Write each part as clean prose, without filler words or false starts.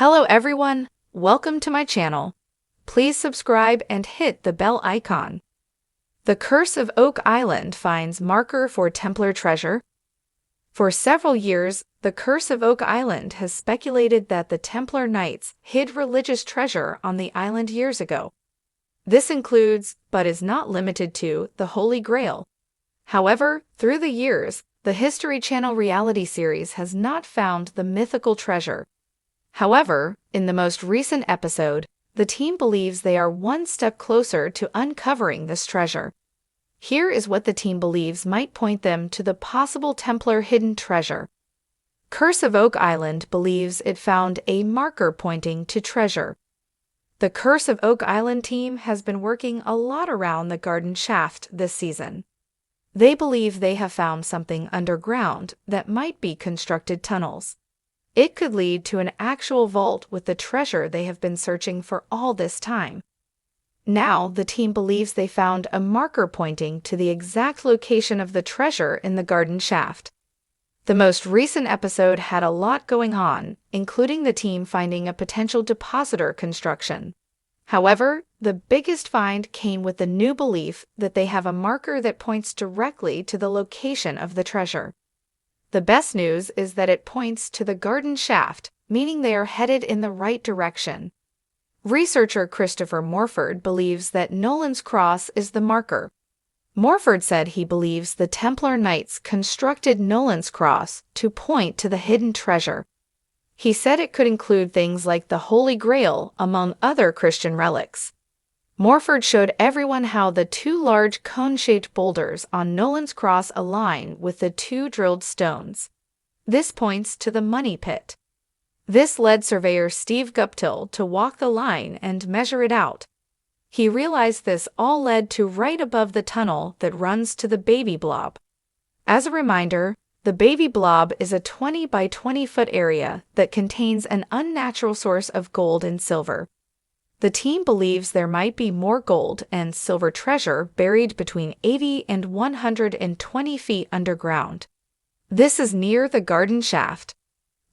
Hello everyone, welcome to my channel. Please subscribe and hit the bell icon. The Curse of Oak Island finds marker for Templar treasure. For several years, the Curse of Oak Island has speculated that the Templar Knights hid religious treasure on the island years ago. This includes, but is not limited to, the Holy Grail. However, through the years, the History Channel reality series has not found the mythical treasure. However, in the most recent episode, the team believes they are one step closer to uncovering this treasure. Here is what the team believes might point them to the possible Templar hidden treasure. Curse of Oak Island believes it found a marker pointing to treasure. The Curse of Oak Island team has been working a lot around the garden shaft this season. They believe they have found something underground that might be constructed tunnels. It could lead to an actual vault with the treasure they have been searching for all this time. Now, the team believes they found a marker pointing to the exact location of the treasure in the garden shaft. The most recent episode had a lot going on, including the team finding a potential depositor construction. However, the biggest find came with the new belief that they have a marker that points directly to the location of the treasure. The best news is that it points to the garden shaft, meaning they are headed in the right direction. Researcher Christopher Morford believes that Nolan's Cross is the marker. Morford said he believes the Templar Knights constructed Nolan's Cross to point to the hidden treasure. He said it could include things like the Holy Grail, among other Christian relics. Morford showed everyone how the two large cone-shaped boulders on Nolan's Cross align with the two drilled stones. This points to the money pit. This led surveyor Steve Guptill to walk the line and measure it out. He realized this all led to right above the tunnel that runs to the Baby Blob. As a reminder, the Baby Blob is a 20 by 20 foot area that contains an unnatural source of gold and silver. The team believes there might be more gold and silver treasure buried between 80 and 120 feet underground. This is near the garden shaft.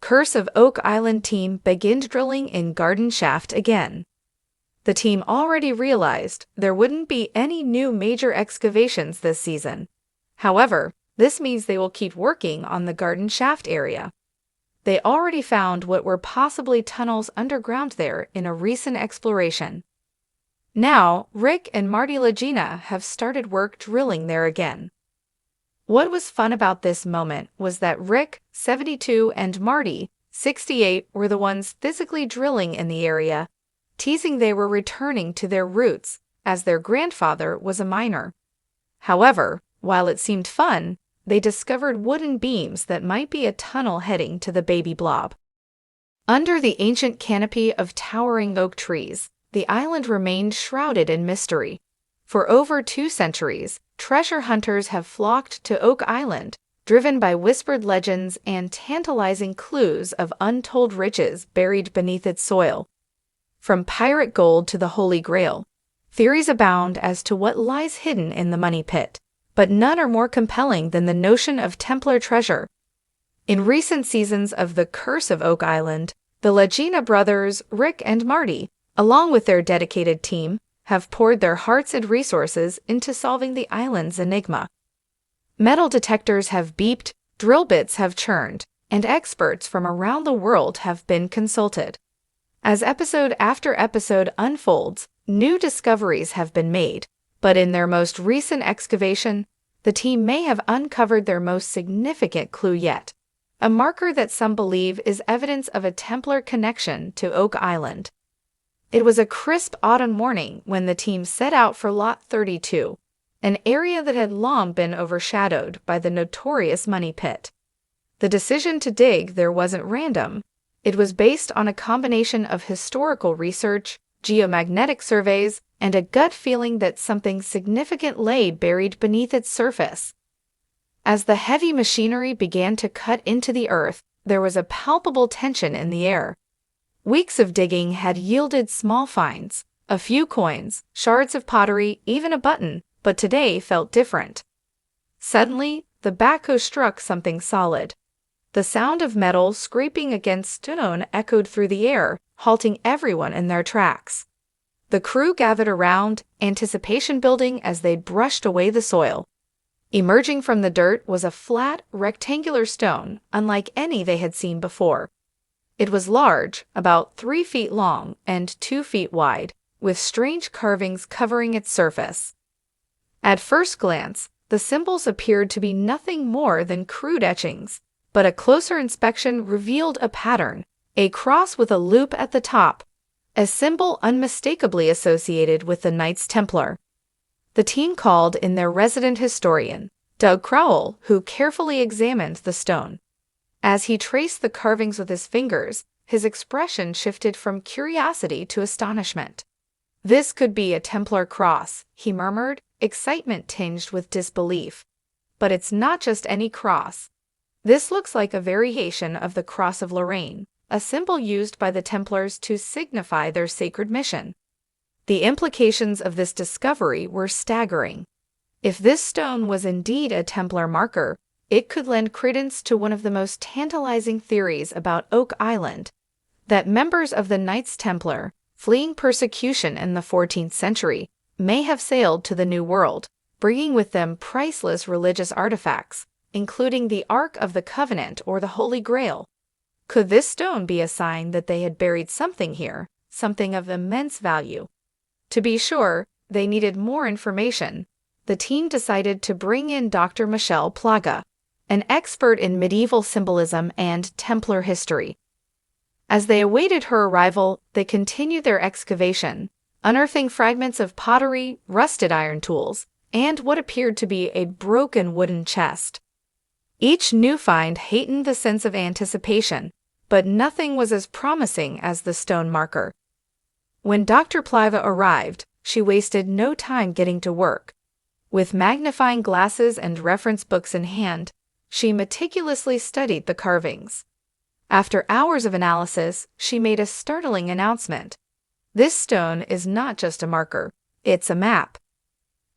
Curse of Oak Island team begins drilling in garden shaft again. The team already realized there wouldn't be any new major excavations this season. However, this means they will keep working on the garden shaft area. They already found what were possibly tunnels underground there in a recent exploration. Now, Rick and Marty Lagina have started work drilling there again. What was fun about this moment was that Rick, 72, and Marty, 68, were the ones physically drilling in the area, teasing they were returning to their roots, as their grandfather was a miner. However, while it seemed fun, they discovered wooden beams that might be a tunnel heading to the Baby Blob. Under the ancient canopy of towering oak trees, the island remained shrouded in mystery. For over 2 centuries, treasure hunters have flocked to Oak Island, driven by whispered legends and tantalizing clues of untold riches buried beneath its soil. From pirate gold to the Holy Grail, theories abound as to what lies hidden in the money pit. But none are more compelling than the notion of Templar treasure. In recent seasons of The Curse of Oak Island, the Lagina brothers, Rick and Marty, along with their dedicated team, have poured their hearts and resources into solving the island's enigma. Metal detectors have beeped, drill bits have churned, and experts from around the world have been consulted. As episode after episode unfolds, new discoveries have been made. But in their most recent excavation, the team may have uncovered their most significant clue yet, a marker that some believe is evidence of a Templar connection to Oak Island. It was a crisp autumn morning when the team set out for Lot 32, an area that had long been overshadowed by the notorious money pit. The decision to dig there wasn't random. It was based on a combination of historical research, geomagnetic surveys, and a gut feeling that something significant lay buried beneath its surface. As the heavy machinery began to cut into the earth, there was a palpable tension in the air. Weeks of digging had yielded small finds, a few coins, shards of pottery, even a button, but today felt different. Suddenly, the backhoe struck something solid. The sound of metal scraping against stone echoed through the air, halting everyone in their tracks. The crew gathered around, anticipation building as they brushed away the soil. Emerging from the dirt was a flat, rectangular stone, unlike any they had seen before. It was large, about 3 feet long and 2 feet wide, with strange carvings covering its surface. At first glance, the symbols appeared to be nothing more than crude etchings, but a closer inspection revealed a pattern, a cross with a loop at the top, a symbol unmistakably associated with the Knights Templar. The team called in their resident historian, Doug Crowell, who carefully examined the stone. As he traced the carvings with his fingers, his expression shifted from curiosity to astonishment. "This could be a Templar cross," he murmured, excitement tinged with disbelief. "But it's not just any cross. This looks like a variation of the Cross of Lorraine, a symbol used by the Templars to signify their sacred mission." The implications of this discovery were staggering. If this stone was indeed a Templar marker, it could lend credence to one of the most tantalizing theories about Oak Island, that members of the Knights Templar, fleeing persecution in the 14th century, may have sailed to the New World, bringing with them priceless religious artifacts, including the Ark of the Covenant or the Holy Grail. Could this stone be a sign that they had buried something here, something of immense value? To be sure, they needed more information. The team decided to bring in Dr. Michelle Plaga, an expert in medieval symbolism and Templar history. As they awaited her arrival, they continued their excavation, unearthing fragments of pottery, rusted iron tools, and what appeared to be a broken wooden chest. Each new find heightened the sense of anticipation, but nothing was as promising as the stone marker. When Dr. Pliva arrived, she wasted no time getting to work. With magnifying glasses and reference books in hand, she meticulously studied the carvings. After hours of analysis, she made a startling announcement. "This stone is not just a marker, it's a map."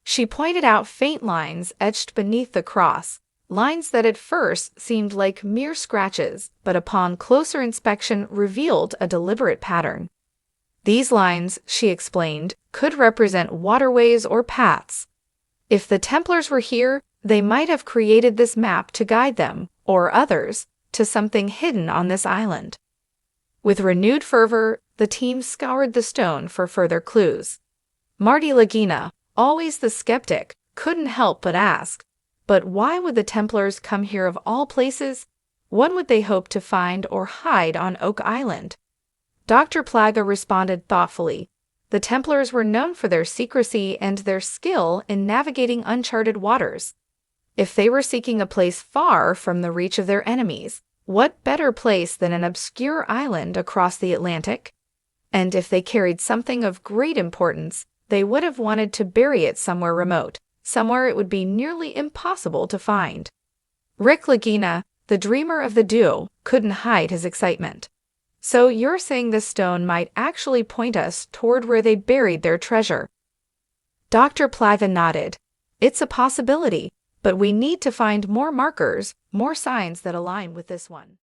She pointed out faint lines etched beneath the cross, lines that at first seemed like mere scratches, but upon closer inspection revealed a deliberate pattern. These lines, she explained, could represent waterways or paths. If the Templars were here, they might have created this map to guide them, or others, to something hidden on this island. With renewed fervor, the team scoured the stone for further clues. Marty Lagina, always the skeptic, couldn't help but ask, but why would the Templars come here of all places? What would they hope to find or hide on Oak Island? Dr. Plaga responded thoughtfully. The Templars were known for their secrecy and their skill in navigating uncharted waters. If they were seeking a place far from the reach of their enemies, what better place than an obscure island across the Atlantic? And if they carried something of great importance, they would have wanted to bury it somewhere remote, somewhere it would be nearly impossible to find. Rick Lagina, the dreamer of the duo, couldn't hide his excitement. "So you're saying this stone might actually point us toward where they buried their treasure?" Dr. Pliva nodded. "It's a possibility, but we need to find more markers, more signs that align with this one."